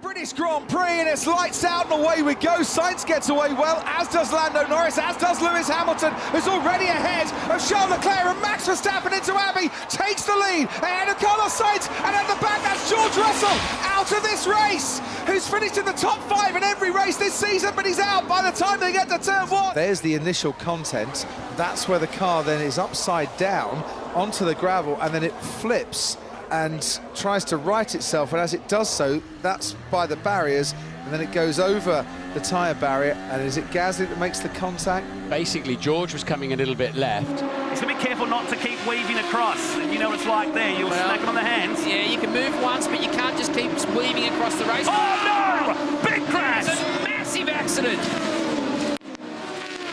British Grand Prix, and it's lights out and away we go. Sainz gets away well, as does Lando Norris, as does Lewis Hamilton, who's already ahead of Charles Leclerc, and Max Verstappen into Abbey takes the lead ahead of Carlos Sainz, and at the back that's George Russell out of this race, who's finished in the top 5 in every race this season, but he's out by the time they get to turn 1. There's the initial content. That's where the car then is upside down onto the gravel, and then it flips and tries to right itself, and as it does so, that's by the barriers, and then it goes over the tyre barrier, and is it Gasly that makes the contact? Basically, George was coming a little bit left. It's a bit careful not to keep weaving across. You know what it's like there, you'll smack it on the hands. Yeah, you can move once, but you can't just keep weaving across the race. Oh no! Big crash! It's a massive accident.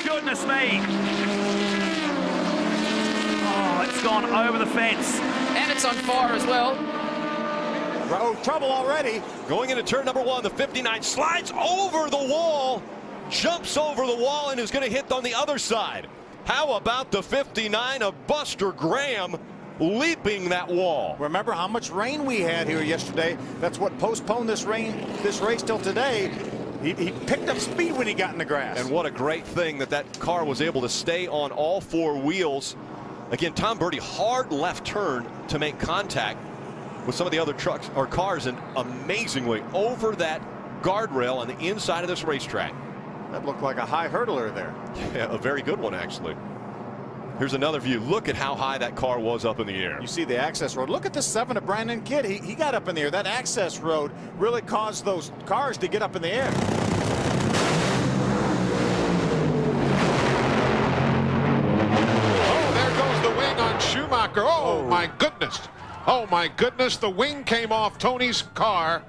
Goodness me. Oh, it's gone over the fence. And it's on fire as well. Oh, trouble already. Going into turn number 1, the 59 slides over the wall, jumps over the wall, and is going to hit on the other side. How about the 59 of Buster Graham leaping that wall? Remember how much rain we had here yesterday? That's what postponed this race till today. He picked up speed when he got in the grass. And what a great thing that car was able to stay on all 4 wheels. Again, Tom Birdie, hard left turn to make contact with some of the other trucks or cars, and amazingly over that guardrail on the inside of this racetrack. That looked like a high hurdler there. Yeah, a very good one, actually. Here's another view. Look at how high that car was up in the air. You see the access road. Look at the 7 of Brandon Kidd. He got up in the air. That access road really caused those cars to get up in the air. Schumacher. Oh my goodness. Oh my goodness. The wing came off Tony's car.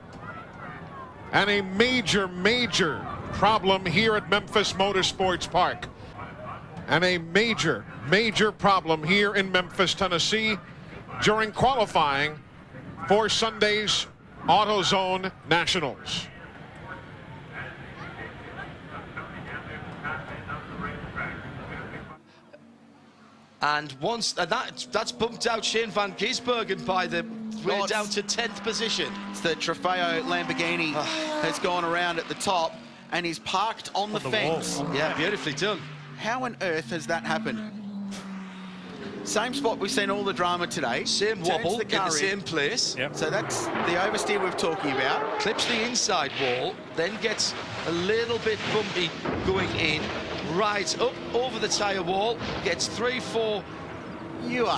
And a major problem here at Memphis Motorsports Park. And a major problem here in Memphis, Tennessee during qualifying for Sunday's AutoZone Nationals. And once that's bumped out Shane van Gisbergen by the way down to 10th position. The Trofeo Lamborghini has gone around at the top and is parked on the fence. Yeah, beautifully done. How on earth has that happened? Same spot we've seen all the drama today. Same wobble in the same place. Yep. So that's the oversteer we're talking about. Clips the inside wall, then gets a little bit bumpy going in. Rides up over the tyre wall, gets 3-4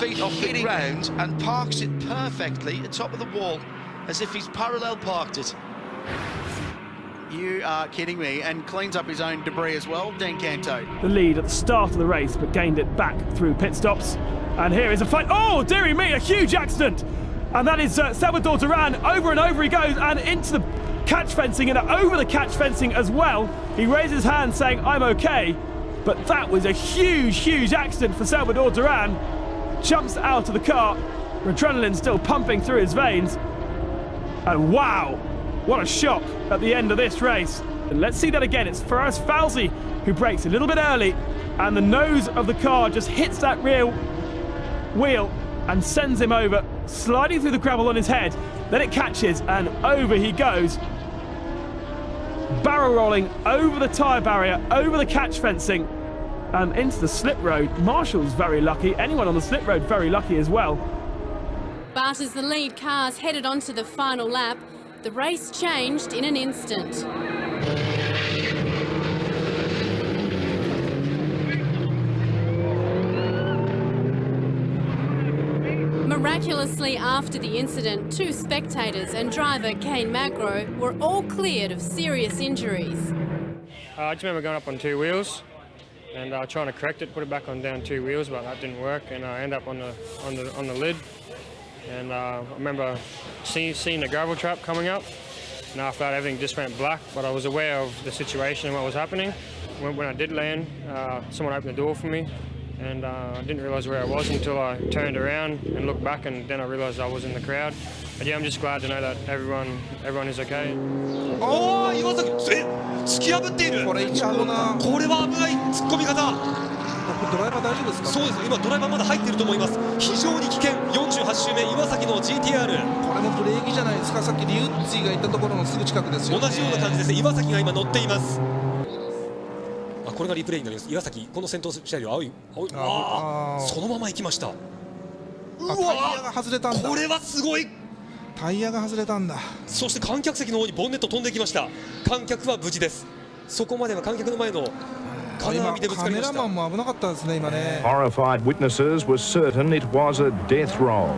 feet off the ground and parks it perfectly at top of the wall as if he's parallel parked it. You are kidding me, and cleans up his own debris as well, Dan Canto. The lead at the start of the race, but gained it back through pit stops. And here is a fight. Oh, dearie me, a huge accident. And that is Salvador Duran. Over and over he goes, and into the catch fencing, and over the catch fencing as well. He raises his hand saying, I'm okay. But that was a huge accident for Salvador Duran. Jumps out of the car, adrenaline still pumping through his veins. And wow, what a shock at the end of this race. And let's see that again. It's Faraz Fawzi who brakes a little bit early, and the nose of the car just hits that rear wheel and sends him over, sliding through the gravel on his head. Then it catches, and over he goes, barrel rolling over the tyre barrier, over the catch fencing, and into the slip road. Marshall's very lucky. Anyone on the slip road very lucky as well. But as the lead cars headed onto the final lap, the race changed in an instant. Miraculously, after the incident, 2 spectators and driver Kane Magro were all cleared of serious injuries. I just remember going up on 2 wheels and trying to correct it, put it back on down 2 wheels, but that didn't work, and I ended up on the lid. And I remember seeing the gravel trap coming up, and after that everything just went black. But I was aware of the situation and what was happening. When I did land, someone opened the door for me, and I didn't realise where I was until I turned around and looked back, and then I realised I was in the crowd. But yeah, I'm just glad to know that everyone is okay. Oh, 岩崎、突き破っている。これは危ない突っ込み方。ドライバー大丈夫ですか？そうです。今ドライバーまだ入っていると思います。非常に危険。48 28周目岩崎の GTR これもブレーキじゃないですか。さっきリュッツィがいたところのすぐ近くですよね。同じような感じですね。岩崎が今乗っています。あ、これがリプレイになります。岩崎この先頭車両青いああそのまま行きました。うわ、タイヤが外れたんだ。これはすごい。タイヤが外れたんだ。そして観客席の方にボンネット飛んできました。観客は無事です。そこまでは観客の前の金網でぶつかりました。カメラマンも危なかったですね今ね。 Horrified witnesses were certain it was a death roll.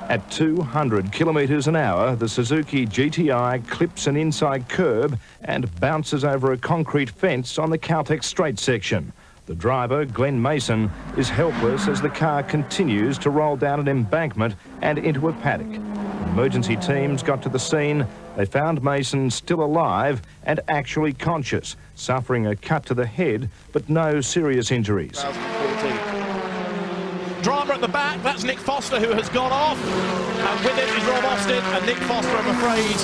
At 200 kilometres an hour, the Suzuki GTI clips an inside curb and bounces over a concrete fence on the Caltex straight section. The driver, Glenn Mason, is helpless as the car continues to roll down an embankment and into a paddock. When emergency teams got to the scene, they found Mason still alive and actually conscious, suffering a cut to the head but no serious injuries. Drama at the back, that's Nick Foster who has gone off, and with it is Rob Austin, and Nick Foster, I'm afraid,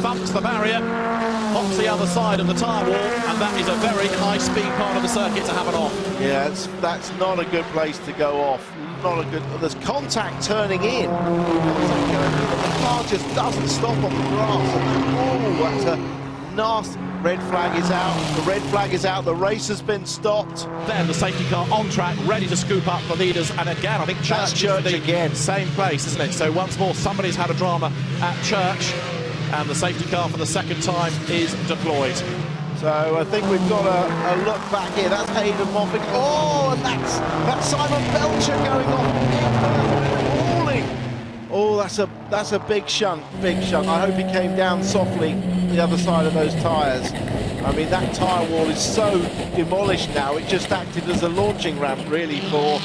bumps the barrier, hops the other side of the tyre wall, and that is a very high-speed part of the circuit to have it off. Yeah, that's not a good place to go off. Not a good. There's contact turning in. The car just doesn't stop on the grass. Oh, that's a nasty. Red flag is out. The red flag is out. The race has been stopped. Then the safety car on track, ready to scoop up the leaders. And again, I think Church is again. Same place, isn't it? So once more, somebody's had a drama at Church, and the safety car for the second time is deployed. So I think we've got a look back here. That's Hayden Moffat. Oh, and that's Simon Belcher going off. Falling. Oh, that's a big shunt. Big shunt. I hope he came down softly the other side of those tyres. I mean, that tyre wall is so demolished now. It just acted as a launching ramp, really, for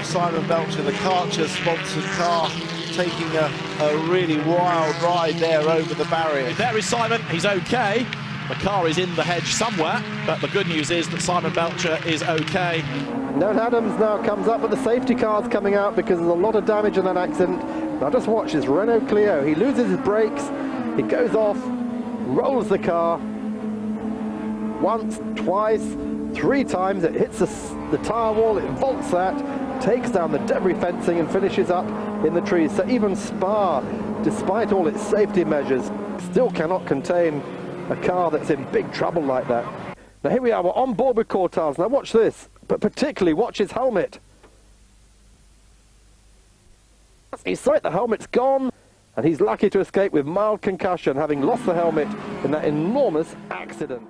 Simon Belcher, the Karcher-sponsored car, taking a really wild ride there over the barrier. There is Simon. He's okay. The car is in the hedge somewhere, but the good news is that Simon Belcher is okay. Noel Adams now comes up, but the safety car's coming out because there's a lot of damage in that accident. Now just watch this Renault Clio. He loses his brakes, he goes off, rolls the car. Once, twice, 3 times, it hits the tyre wall, it vaults that, takes down the debris fencing and finishes up in the trees. So even Spa, despite all its safety measures, still cannot contain a car that's in big trouble like that. Now here we are, we're on board with Cortaz. Now watch this, but particularly watch his helmet. He saw it, the helmet's gone, and he's lucky to escape with mild concussion, having lost the helmet in that enormous accident.